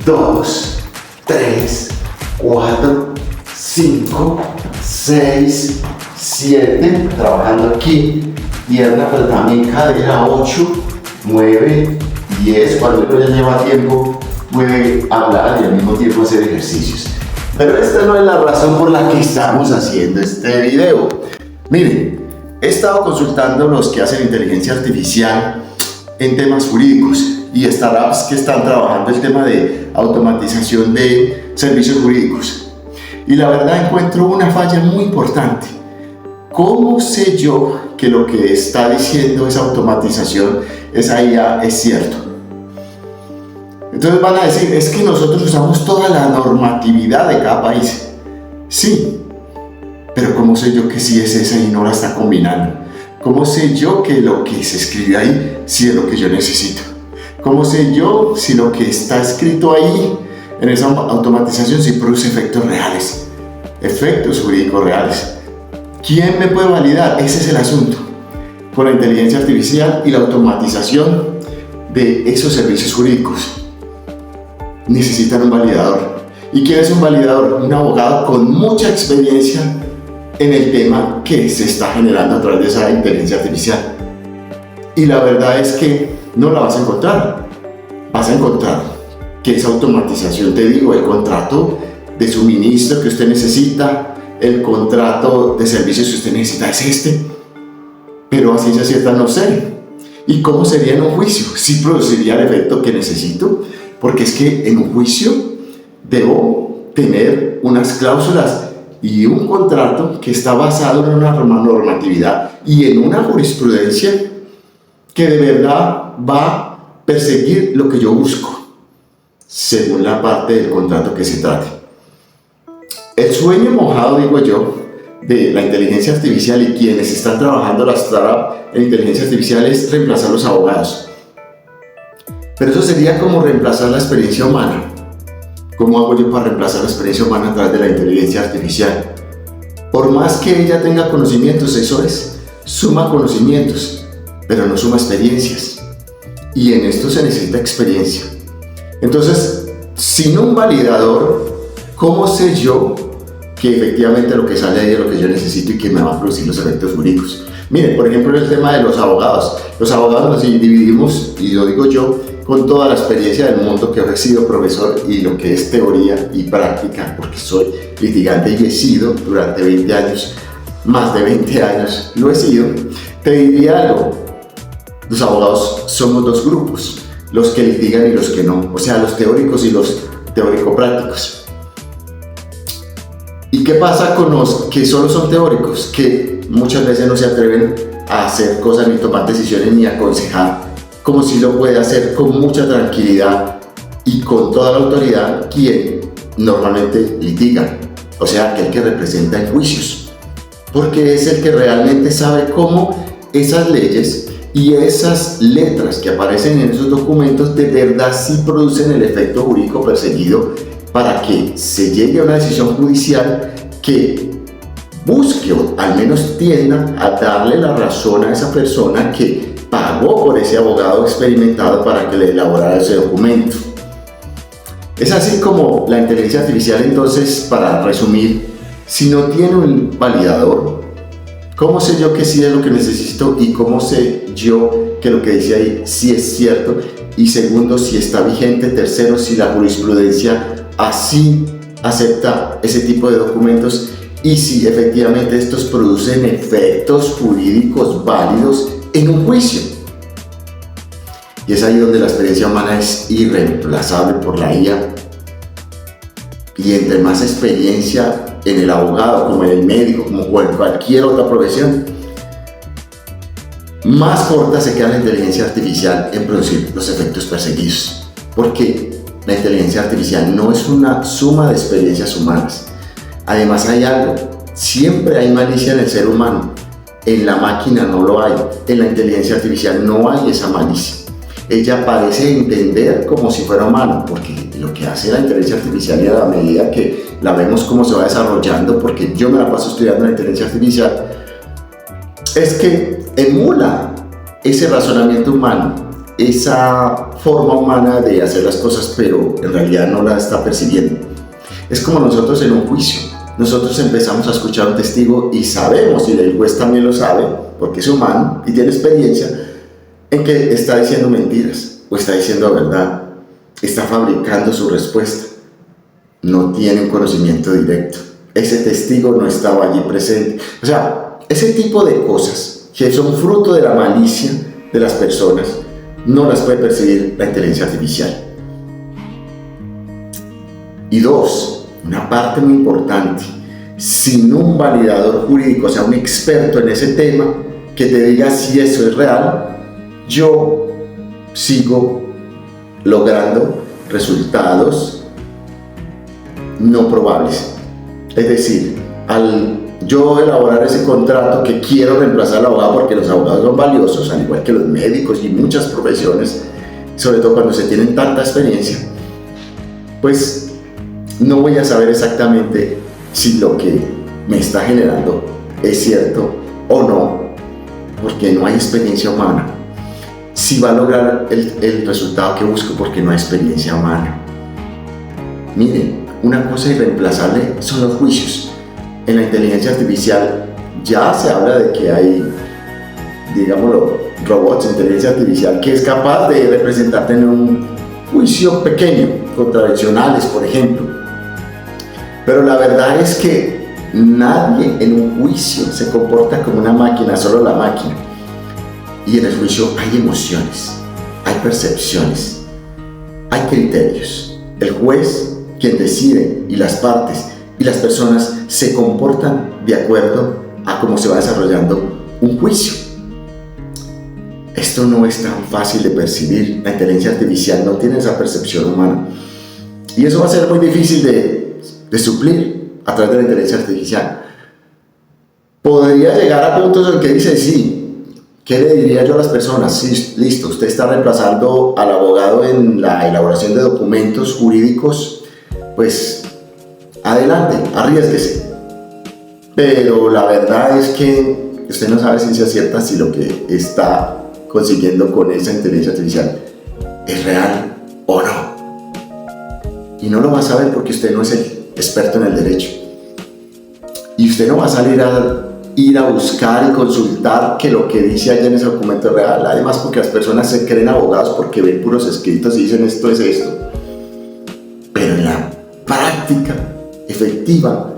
2, 3, 4, 5, 6, 7, trabajando aquí, pierna, pero también cadera, 8, 9, 10, cuando uno ya lleva tiempo puede hablar y al mismo tiempo hacer ejercicios. Pero esta no es la razón por la que estamos haciendo este video. Miren, he estado consultando los que hacen inteligencia artificial en temas jurídicos y startups que están trabajando el tema de automatización de servicios jurídicos. Y la verdad encuentro una falla muy importante. ¿Cómo sé yo que lo que está diciendo esa automatización, esa IA, es cierto? Entonces van a decir, es que nosotros usamos toda la normatividad de cada país. Sí, pero ¿cómo sé yo que sí es esa y no la está combinando? ¿Cómo sé yo que lo que se escribe ahí sí es lo que yo necesito? ¿Cómo sé yo si lo que está escrito ahí en esa automatización sí produce efectos reales? Efectos jurídicos reales. ¿Quién me puede validar? Ese es el asunto. Con la inteligencia artificial y la automatización de esos servicios jurídicos. Necesitan un validador. ¿Y quién es un validador? Un abogado con mucha experiencia en el tema que se está generando a través de esa inteligencia artificial. Y la verdad es que no la vas a encontrar. Vas a encontrar que esa automatización, te digo, el contrato de suministro que usted necesita, el contrato de servicios que usted necesita es este, pero a ciencia cierta no sé. ¿Y cómo sería en un juicio? ¿Sí produciría el efecto que necesito? Porque es que en un juicio debo tener unas cláusulas y un contrato que está basado en una normatividad y en una jurisprudencia que de verdad va a perseguir lo que yo busco, según la parte del contrato que se trate. El sueño mojado, digo yo, de la inteligencia artificial y quienes están trabajando la startup en inteligencia artificial es reemplazar a los abogados. Pero eso sería como reemplazar la experiencia humana. ¿Cómo hago yo para reemplazar la experiencia humana a través de la inteligencia artificial? Por más que ella tenga conocimientos, eso es, suma conocimientos, pero no suma experiencias. Y en esto se necesita experiencia. Entonces, sin un validador, ¿cómo sé yo que efectivamente lo que sale ahí es lo que yo necesito y que me va a producir los efectos jurídicos? Miren, por ejemplo, el tema de los abogados. Los abogados nos dividimos, y lo digo yo, con toda la experiencia del mundo que he sido profesor y lo que es teoría y práctica, porque soy litigante y he sido durante 20 años, más de 20 años lo he sido. Te diría algo, los abogados somos dos grupos, los que litigan y los que no, o sea, los teóricos y los teórico-prácticos. ¿Y qué pasa con los que solo son teóricos? Que muchas veces no se atreven a hacer cosas, ni tomar decisiones, ni aconsejar, como si lo puede hacer con mucha tranquilidad y con toda la autoridad quien normalmente litiga, o sea, aquel que representa en juicios, porque es el que realmente sabe cómo esas leyes y esas letras que aparecen en esos documentos de verdad sí producen el efecto jurídico perseguido para que se llegue a una decisión judicial que busque o al menos tienda a darle la razón a esa persona que pagó por ese abogado experimentado para que le elaborara ese documento. Es así como la inteligencia artificial, entonces, para resumir, si no tiene un validador, ¿cómo sé yo que sí es lo que necesito? ¿Y cómo sé yo que lo que dice ahí sí es cierto? Y segundo, si está vigente. Tercero, si la jurisprudencia así acepta ese tipo de documentos y si efectivamente estos producen efectos jurídicos válidos en un juicio. Y es ahí donde la experiencia humana es irreemplazable por la IA. Y entre más experiencia en el abogado, como en el médico, como en cualquier otra profesión, más corta se queda la inteligencia artificial en producir los efectos perseguidos. Porque la inteligencia artificial no es una suma de experiencias humanas. Además hay algo, siempre hay malicia en el ser humano. En la máquina no lo hay, en la inteligencia artificial no hay esa malicia. Ella parece entender como si fuera humano, porque lo que hace la inteligencia artificial y a la medida que la vemos cómo se va desarrollando, porque yo me la paso estudiando la inteligencia artificial, es que emula ese razonamiento humano, esa forma humana de hacer las cosas, pero en realidad no la está percibiendo. Es como nosotros en un juicio. Nosotros empezamos a escuchar a un testigo y sabemos, y el juez también lo sabe, porque es humano y tiene experiencia, en que está diciendo mentiras o está diciendo verdad, está fabricando su respuesta. No tiene un conocimiento directo. Ese testigo no estaba allí presente. O sea, ese tipo de cosas que son fruto de la malicia de las personas, no las puede percibir la inteligencia artificial. Y dos, una parte muy importante, sin un validador jurídico, o sea, un experto en ese tema, que te diga si eso es real, yo sigo logrando resultados no probables. Es decir, al yo elaborar ese contrato que quiero reemplazar al abogado, porque los abogados son valiosos, al igual que los médicos y muchas profesiones, sobre todo cuando se tienen tanta experiencia, pues no voy a saber exactamente si lo que me está generando es cierto o no, porque no hay experiencia humana. Si va a lograr el resultado que busco, porque no hay experiencia humana. Miren, una cosa irreemplazable son los juicios. En la inteligencia artificial ya se habla de que hay, digámoslo, robots de inteligencia artificial que es capaz de representarte en un juicio pequeño, contradiccionales, por ejemplo. Pero la verdad es que nadie en un juicio se comporta como una máquina, solo la máquina. Y en el juicio hay emociones, hay percepciones, hay criterios. El juez, quien decide, y las partes y las personas se comportan de acuerdo a cómo se va desarrollando un juicio. Esto no es tan fácil de percibir. La inteligencia artificial no tiene esa percepción humana. Y eso va a ser muy difícil de suplir a través de la inteligencia artificial. Podría llegar a puntos en que dice, sí, ¿qué le diría yo a las personas? Sí, listo, usted está reemplazando al abogado en la elaboración de documentos jurídicos, pues adelante, arriésguese. Pero la verdad es que usted no sabe ciencia cierta si lo que está consiguiendo con esa inteligencia artificial es real o no. Y no lo va a saber porque usted no es el experto en el derecho. Y usted no va a salir a ir a buscar y consultar que lo que dice allá en ese documento es real. Además, porque las personas se creen abogados porque ven puros escritos y dicen esto es esto. Pero en la práctica efectiva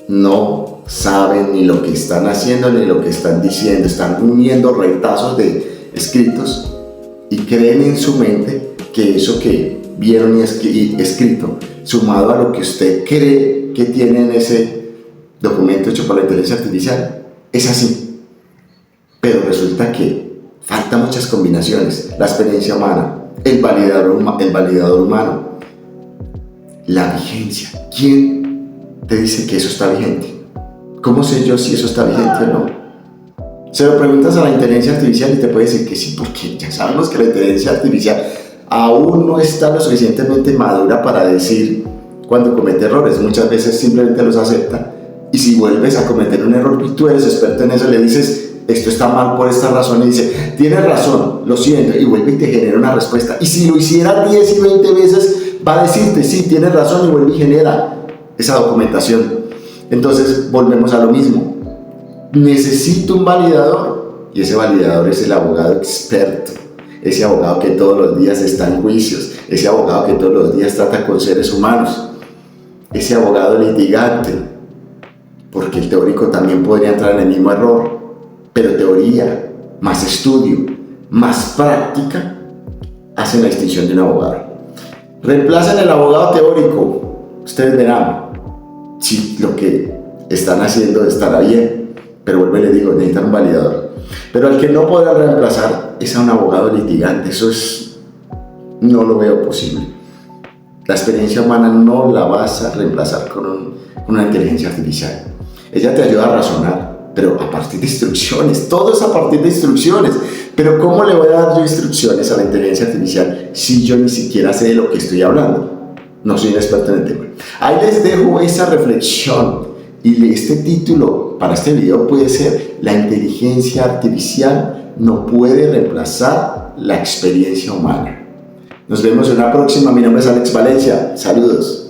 no saben ni lo que están haciendo ni lo que están diciendo. Están uniendo retazos de escritos y creen en su mente que eso que vieron y escrito, sumado a lo que usted cree que tiene en ese documento hecho por la inteligencia artificial, es así. Pero resulta que faltan muchas combinaciones: la experiencia humana, el validador humano, la vigencia. ¿Quién te dice que eso está vigente? ¿Cómo sé yo si eso está vigente o no? Se lo preguntas a la inteligencia artificial y te puede decir que sí, porque ya sabemos que la inteligencia artificial aún no está lo suficientemente madura para decir cuando comete errores. Muchas veces simplemente los acepta, y si vuelves a cometer un error y tú eres experto en eso, le dices esto está mal por esta razón, y dice tienes razón, lo siento, y vuelve y te genera una respuesta. Y si lo hiciera 10 y 20 veces va a decirte sí, tienes razón, y vuelve y genera esa documentación. Entonces volvemos a lo mismo. Necesito un validador, y ese validador es el abogado experto, ese abogado que todos los días está en juicios, ese abogado que todos los días trata con seres humanos, ese abogado litigante, porque el teórico también podría entrar en el mismo error, pero teoría más estudio más práctica hacen la distinción de un abogado. Reemplazan el abogado teórico, ustedes verán si lo que están haciendo estará bien, pero vuelvo y le digo, necesitan un validador. Pero al que no podrá reemplazar es a un abogado litigante. Eso no lo veo posible. La experiencia humana no la vas a reemplazar con una inteligencia artificial. Ella te ayuda a razonar, pero a partir de instrucciones. Todo es a partir de instrucciones. Pero ¿cómo le voy a dar yo instrucciones a la inteligencia artificial si yo ni siquiera sé de lo que estoy hablando? No soy un experto en el tema. Ahí les dejo esa reflexión. Y este título para este video puede ser: la inteligencia artificial no puede reemplazar la experiencia humana. Nos vemos en una próxima. Mi nombre es Alex Valencia. Saludos.